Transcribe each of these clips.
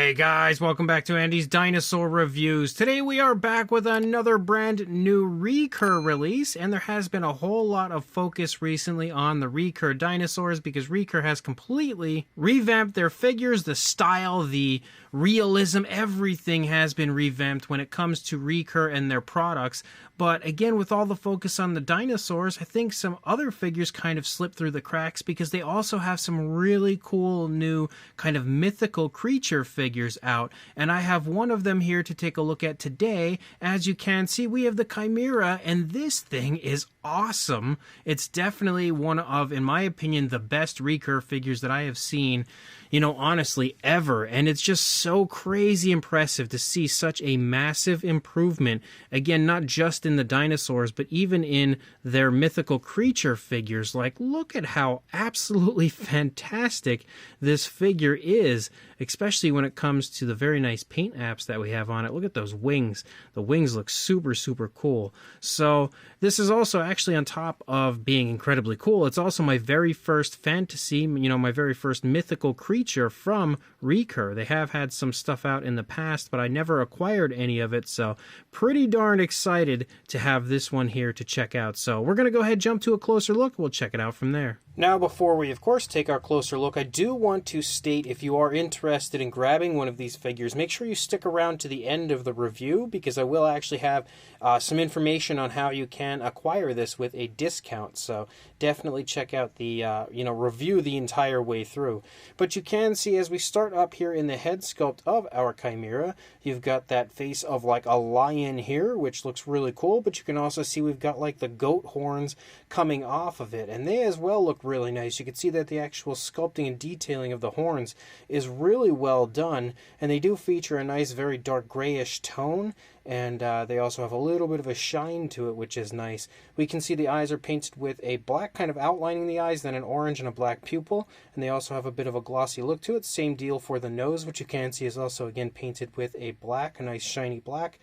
Hey guys, welcome back to Andy's Dinosaur Reviews. Today we are back with another brand new Recur release, and there has been a whole lot of focus recently on the Recur dinosaurs because Recur has completely revamped their figures, the style, the realism, everything has been revamped when it comes to Recur and their products. But again, with all the focus on the dinosaurs, I think some other figures kind of slip through the cracks because they also have some really cool new kind of mythical creature figures out. And I have one of them here to take a look at today. As you can see, we have the Chimera, and this thing is awesome. It's definitely one of, in my opinion, the best Recur figures that I have seen, honestly, ever. And it's just so crazy impressive to see such a massive improvement. Again, not just in the dinosaurs, but even in their mythical creature figures. Like, look at how absolutely fantastic this figure is, especially when it comes to the very nice paint apps that we have on it. Look at those wings. The wings look super, super cool. So this is also actually, on top of being incredibly cool, it's also my very first fantasy, my very first mythical creature from Recur. They have had some stuff out in the past, but I never acquired any of it, so pretty darn excited to have this one here to check out. So we're going to go ahead and jump to a closer look. We'll check it out from there. Now, before we, of course, take our closer look, I do want to state, if you are interested in grabbing one of these figures, make sure you stick around to the end of the review, because I will actually have some information on how you can acquire this with a discount. So definitely check out the, review the entire way through. But you can see, as we start up here in the head sculpt of our Chimera, you've got that face of like a lion here, which looks really cool, but you can also see we've got like the goat horns coming off of it, and they as well look really nice. You can see that the actual sculpting and detailing of the horns is really well done, and they do feature a nice, very dark grayish tone, and they also have a little bit of a shine to it, which is nice. We can see the eyes are painted with a black kind of outlining the eyes, then an orange and a black pupil, and they also have a bit of a glossy look to it. Same deal for the nose, which you can see is also again painted with a black, a nice shiny black.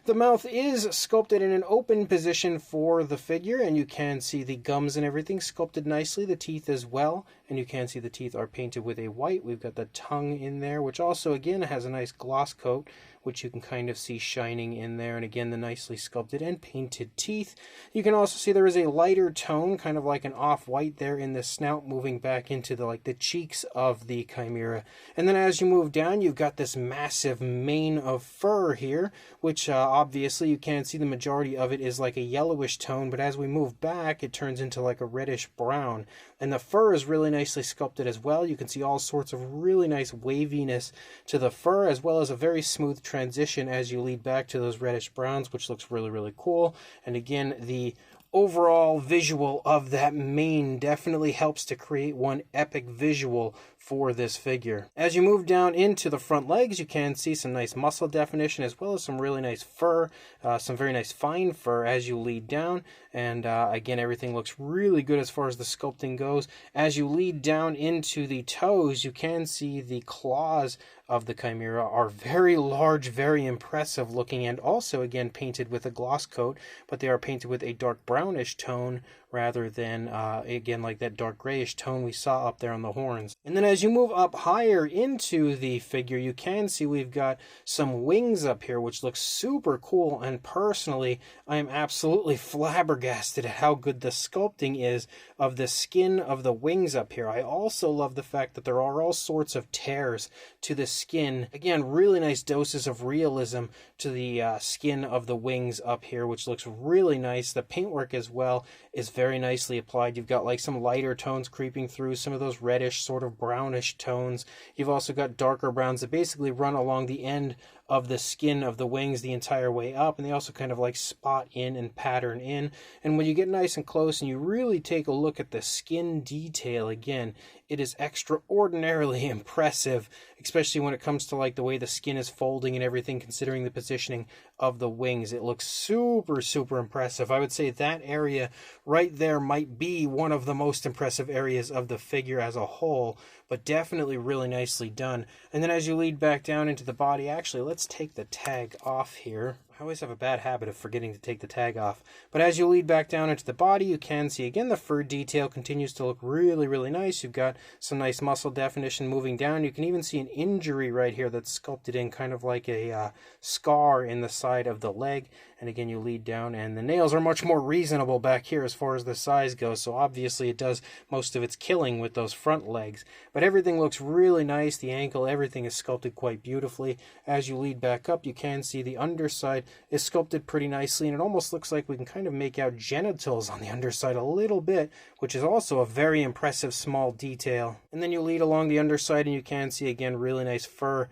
The mouth is sculpted in an open position for the figure, and you can see the gums and everything sculpted nicely, the teeth as well, and you can see the teeth are painted with a white. We've got the tongue in there, which also again has a nice gloss coat, which you can kind of see shining in there, and again the nicely sculpted and painted teeth. You can also see there is a lighter tone, kind of like an off-white there in the snout, moving back into the cheeks of the Chimera. And then as you move down, you've got this massive mane of fur here, which obviously you can see the majority of it is like a yellowish tone, but as we move back it turns into like a reddish brown. And the fur is really nicely sculpted as well. You can see all sorts of really nice waviness to the fur, as well as a very smooth transition as you lead back to those reddish browns, which looks really, really cool. And again, the overall visual of that mane definitely helps to create one epic visual for this figure. As you move down into the front legs, you can see some nice muscle definition, as well as some really nice fur, some very nice fine fur as you lead down. And again, everything looks really good as far as the sculpting goes. As you lead down into the toes, you can see the claws of the Chimera are very large, very impressive looking, and also again painted with a gloss coat, but they are painted with a dark brownish tone rather than again like that dark grayish tone we saw up there on the horns. And then as you move up higher into the figure, you can see we've got some wings up here, which looks super cool, and personally I am absolutely flabbergasted at how good the sculpting is of the skin of the wings up here. I also love the fact that there are all sorts of tears to the skin. Again, really nice doses of realism to the skin of the wings up here, which looks really nice. The paintwork as well is very nicely applied. You've got like some lighter tones creeping through, some of those reddish sort of brownish tones. You've also got darker browns that basically run along the end of the skin of the wings the entire way up, and they also kind of like spot in and pattern in. And when you get nice and close and you really take a look at the skin detail, again, it is extraordinarily impressive, especially when it comes to like the way the skin is folding and everything, considering the positioning of the wings. It looks super, super impressive. I would say that area right there might be one of the most impressive areas of the figure as a whole, but definitely really nicely done. And then as you lead back down into the body, actually, let's take the tag off here. I always have a bad habit of forgetting to take the tag off. But as you lead back down into the body, you can see again the fur detail continues to look really, really nice. You've got some nice muscle definition moving down. You can even see an injury right here that's sculpted in kind of like a scar in the side of the leg. And again, you lead down, and the nails are much more reasonable back here as far as the size goes. So obviously it does most of its killing with those front legs. But everything looks really nice. The ankle, everything is sculpted quite beautifully. As you lead back up, you can see the underside is sculpted pretty nicely, and it almost looks like we can kind of make out genitals on the underside a little bit, which is also a very impressive small detail. And then you lead along the underside, and you can see again really nice fur.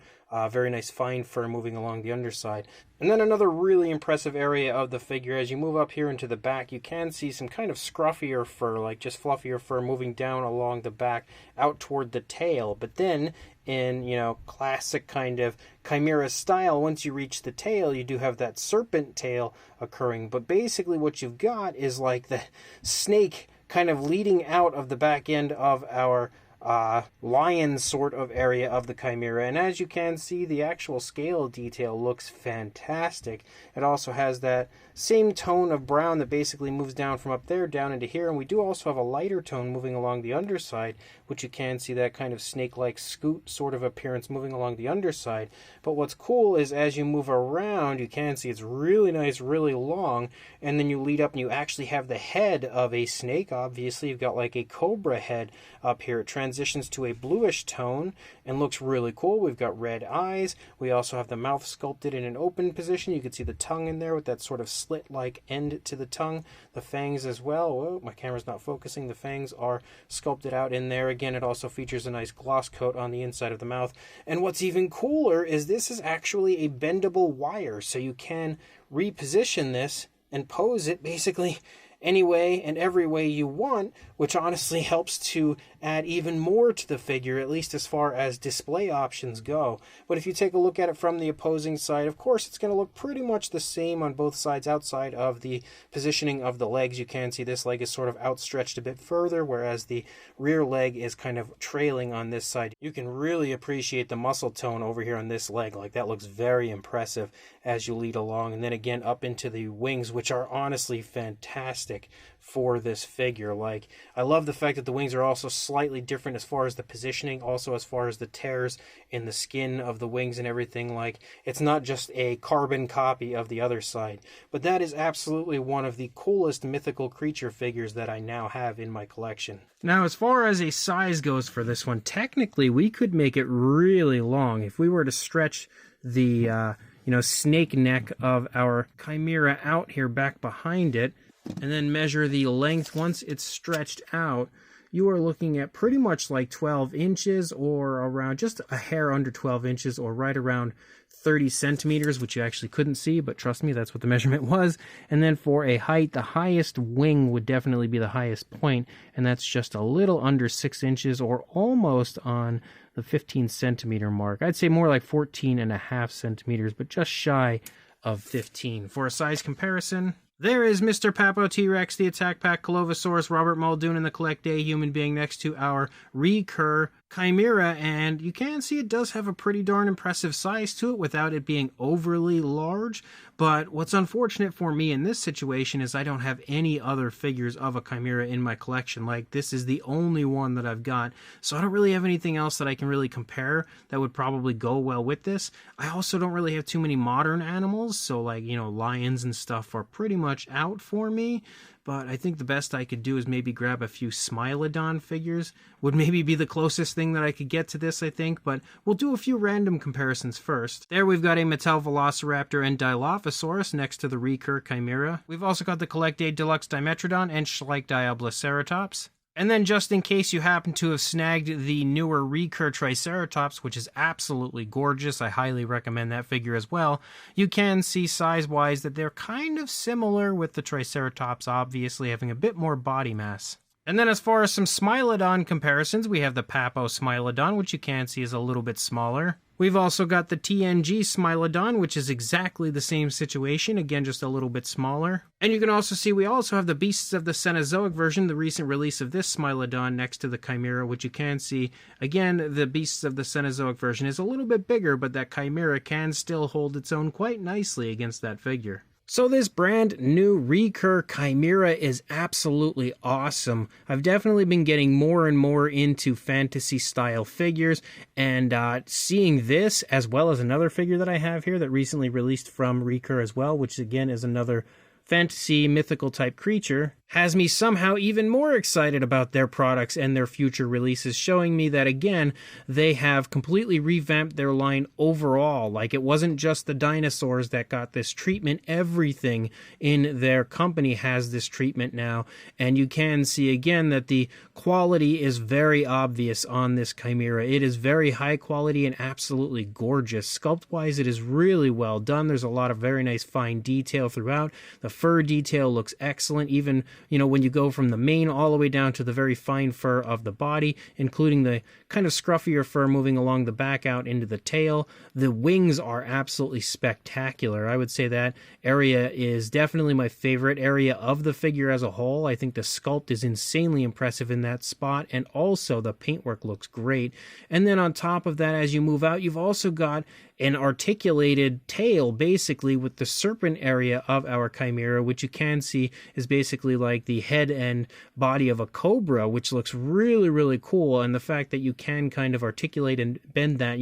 Very nice fine fur moving along the underside. And then another really impressive area of the figure, as you move up here into the back, you can see some kind of scruffier fur, like just fluffier fur moving down along the back out toward the tail. But then in, classic kind of Chimera style, once you reach the tail, you do have that serpent tail occurring. But basically what you've got is like the snake kind of leading out of the back end of our lion sort of area of the Chimera. And as you can see, the actual scale detail looks fantastic. It also has that same tone of brown that basically moves down from up there down into here, and we do also have a lighter tone moving along the underside, which you can see that kind of snake-like scoot sort of appearance moving along the underside. But what's cool is as you move around, you can see it's really nice, really long, and then you lead up and you actually have the head of a snake. Obviously you've got like a cobra head up here. It transitions to a bluish tone and looks really cool. We've got red eyes. We also have the mouth sculpted in an open position. You can see the tongue in there with that sort of slit-like end to the tongue. The fangs as well. Whoa, my camera's not focusing. The fangs are sculpted out in there. Again, it also features a nice gloss coat on the inside of the mouth. And what's even cooler is this is actually a bendable wire, so you can reposition this and pose it basically any way and every way you want, which honestly helps to add even more to the figure, at least as far as display options go. But if you take a look at it from the opposing side, of course it's going to look pretty much the same on both sides. Outside of the positioning of the legs, you can see this leg is sort of outstretched a bit further, whereas the rear leg is kind of trailing on this side. You can really appreciate the muscle tone over here on this leg. Like, that looks very impressive as you lead along. And then again up into the wings, which are honestly fantastic for this figure. Like, I love the fact that the wings are also slightly different as far as the positioning, also as far as the tears in the skin of the wings and everything. Like, it's not just a carbon copy of the other side. But that is absolutely one of the coolest mythical creature figures that I now have in my collection. Now, as far as a size goes for this one, technically we could make it really long if we were to stretch the snake neck of our Chimera out here back behind it, and then measure the length. Once it's stretched out, you are looking at pretty much like 12 inches or around just a hair under 12 inches or right around 30 centimeters, which you actually couldn't see, but trust me, that's what the measurement was. And then for a height, the highest wing would definitely be the highest point, and that's just a little under 6 inches or almost on the 15 centimeter mark. I'd say more like 14.5 centimeters, but just shy of 15. For a size comparison, there is Mr. Papo T-Rex, the Attack Pack Colovosaurus, Robert Muldoon, and the Collect Day human being next to our Recur Chimera, and you can see it does have a pretty darn impressive size to it without it being overly large. But what's unfortunate for me in this situation is I don't have any other figures of a Chimera in my collection. Like, this is the only one that I've got, so I don't really have anything else that I can really compare that would probably go well with this. I also don't really have too many modern animals, so like, lions and stuff are pretty much out for me. But I think the best I could do is maybe grab a few Smilodon figures. Would maybe be the closest thing that I could get to this, I think. But we'll do a few random comparisons first. There we've got a Mattel Velociraptor and Dilophosaurus next to the Recur Chimera. We've also got the Collect Day Deluxe Dimetrodon and Schleich Diabloceratops. And then just in case you happen to have snagged the newer Recur Triceratops, which is absolutely gorgeous, I highly recommend that figure as well, you can see size-wise that they're kind of similar, with the Triceratops obviously having a bit more body mass. And then as far as some Smilodon comparisons, we have the Papo Smilodon, which you can see is a little bit smaller. We've also got the TNG Smilodon, which is exactly the same situation, again just a little bit smaller. And you can also see we also have the Beasts of the Cenozoic version, the recent release of this Smilodon next to the Chimera, which you can see, again, the Beasts of the Cenozoic version is a little bit bigger, but that Chimera can still hold its own quite nicely against that figure. So this brand new Recur Chimera is absolutely awesome. I've definitely been getting more and more into fantasy style figures, and seeing this as well as another figure that I have here that recently released from Recur as well, which again is another fantasy mythical type creature, has me somehow even more excited about their products and their future releases, showing me that again they have completely revamped their line overall. Like, it wasn't just the dinosaurs that got this treatment, everything in their company has this treatment now, and you can see again that the quality is very obvious on this Chimera. It is very high quality and absolutely gorgeous. Sculpt wise, it is really well done. There's a lot of very nice fine detail throughout. The fur detail looks excellent, even when you go from the mane all the way down to the very fine fur of the body, including the kind of scruffier fur moving along the back out into the tail. The wings are absolutely spectacular. I would say that area is definitely my favorite area of the figure as a whole. I think the sculpt is insanely impressive in that spot, and also the paintwork looks great. And then on top of that, as you move out, you've also got an articulated tail, basically, with the serpent area of our Chimera, which you can see is basically like the head and body of a cobra, which looks really, really cool. And the fact that you can kind of articulate and bend that,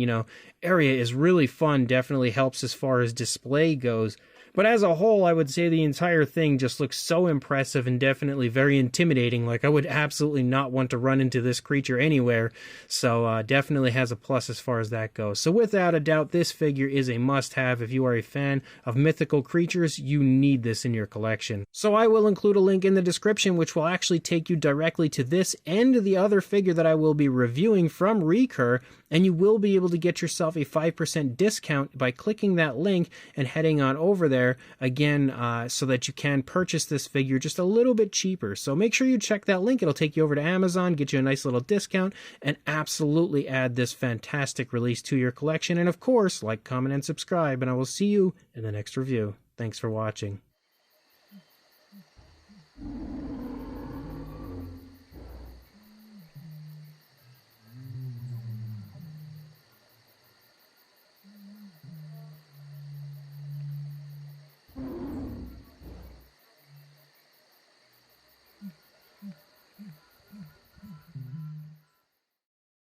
area is really fun, definitely helps as far as display goes. But as a whole, I would say the entire thing just looks so impressive and definitely very intimidating. Like, I would absolutely not want to run into this creature anywhere. So definitely has a plus as far as that goes. So without a doubt, this figure is a must-have. If you are a fan of mythical creatures, you need this in your collection. So I will include a link in the description, which will actually take you directly to this and the other figure that I will be reviewing from Recur. And you will be able to get yourself a 5% discount by clicking that link and heading on over there again, so that you can purchase this figure just a little bit cheaper. So make sure you check that link. It'll take you over to Amazon, get you a nice little discount, and absolutely add this fantastic release to your collection. And of course, like, comment, and subscribe, and I will see you in the next review. Thanks for watching.